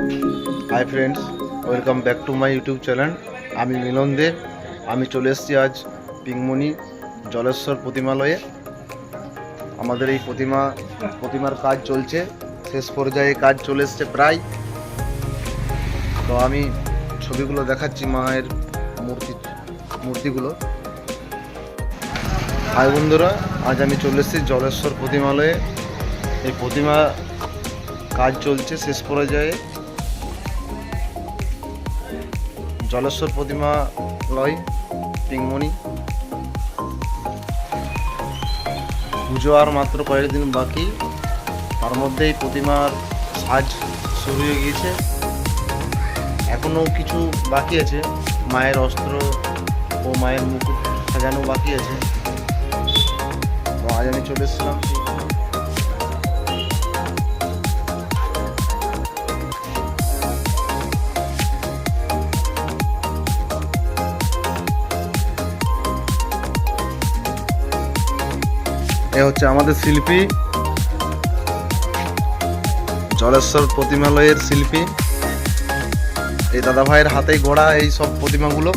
Hi friends, welcome back to my YouTube channel. আমি মিলন দে। আমি চলে এসেছি আজ পিংমণি জলেশ্বর প্রতিমালয়ে। আমাদের এই প্রতিমার কাজ চলছে, শেষ পর্যায়ে কাজ চলে এসছে প্রায়। তো আমি ছবিগুলো দেখাচ্ছি, মায়ের মূর্তিগুলো। হাই বন্ধুরা, আজ আমি চলে এসেছি জলেশ্বর প্রতিমালয়ে। এই প্রতিমা কাজ চলছে শেষ পর্যায়ে। জলেশ্বর প্রতিমালয় পিংমণি। পুজো আর মাত্র কয়েকদিন বাকি, তার মধ্যেই প্রতিমার সাজ শুরু হয়ে গিয়েছে। এখনও কিছু বাকি আছে, মায়ের অস্ত্র ও মায়ের মুকুট সাজানো বাকি আছে। তো আজ আমি চলে এসেছিলাম। এ হচ্ছে আমাদের শিল্পী, জলেশ্বর প্রতিমালয়ের শিল্পী। এই দাদা ভাইয়ের হাতেই গড়া এই সব প্রতিমাগুলো।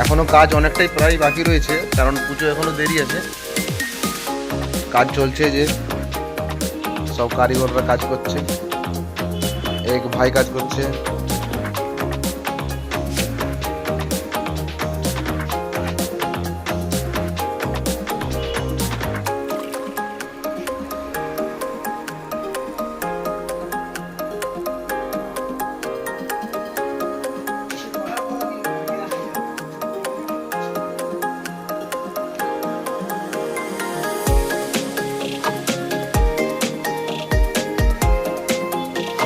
এখনো কাজ অনেকটাই প্রায় বাকি রয়েছে, কারণ পুজো এখনো দেরি আছে। কাজ চলছে, যে সব কারিগররা কাজ করছে, এক ভাই কাজ করছে।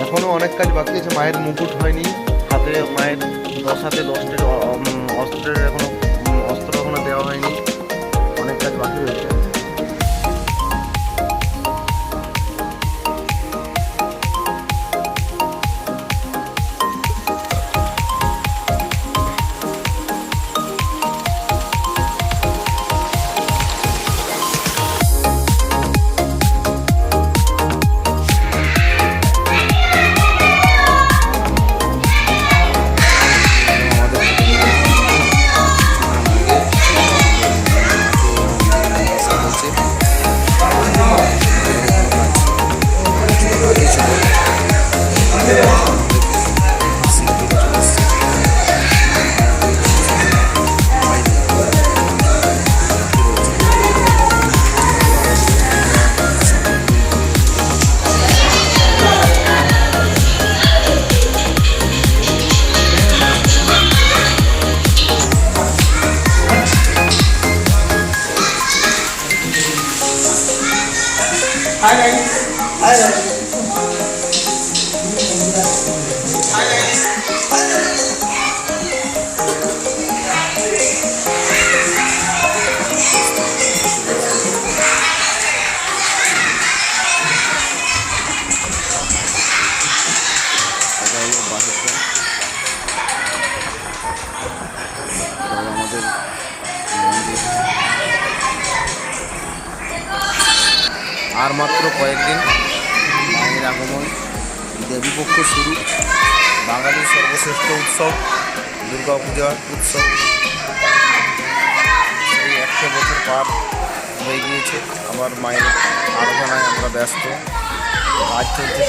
এখনো অনেক কাজ বাকি আছে। মায়ের মুকুট হয়নি, মায়ের 10 হাতে 10টা অস্ত্রের অস্ত্র এখনো দেওয়া হয়নি। অনেক কাজ বাকি রয়েছে। Hi guys. Hi guys. Hi guys. আর মাত্র কয়েকদিন, মায়ের আগমন, দেবীপক্ষ শুরু। বাঙালির সর্বশ্রেষ্ঠ উৎসব দুর্গা পূজার উৎসব। এই 100 বছর পার হয়ে গিয়েছে। আবার মায়ের আরাধনায় আমরা ব্যস্ত। কাজ চলছে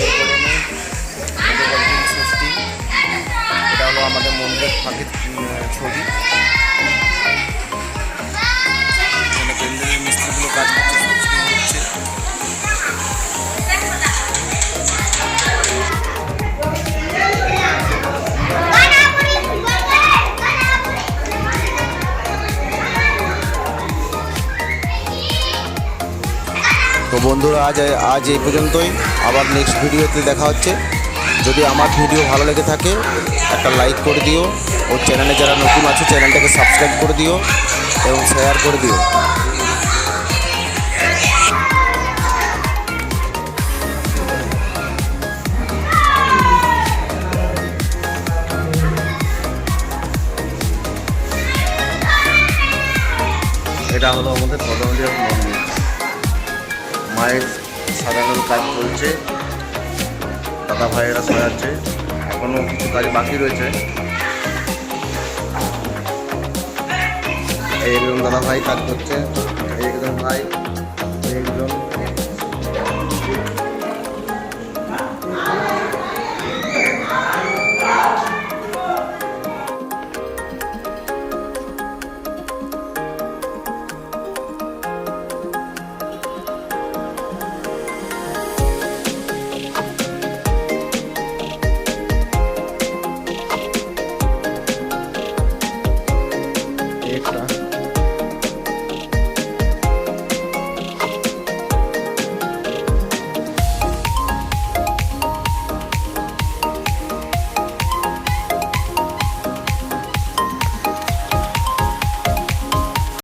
ষষ্ঠী। এটা হলো আমাদের মন্দিরের ফাঁকের ছবি। এখানে প্যান্ডেলের মিস্ত্রিগুলো কাজ করছে, হচ্ছে। তো বন্ধুরা, আজ এই পর্যন্তই। আবার নেক্সট ভিডিওতে দেখা হচ্ছে। যদি আমার ভিডিও ভালো লেগে থাকে, একটা লাইক করে দিও। ও চ্যানেলে যারা নতুন আছে, চ্যানেলটাকে সাবস্ক্রাইব করে দিও এবং শেয়ার করে দিও। এটা হলো আমাদের পদ্মাবতী মন্দির। মায়ের সাজানোর কাজ চলছে, দাদা ভাইয়েরা সাজাচ্ছে, এখনও কিছু কাজ বাকি রয়েছে। এই একজন দাদা ভাই কাজ করছে, এই একজন ভাই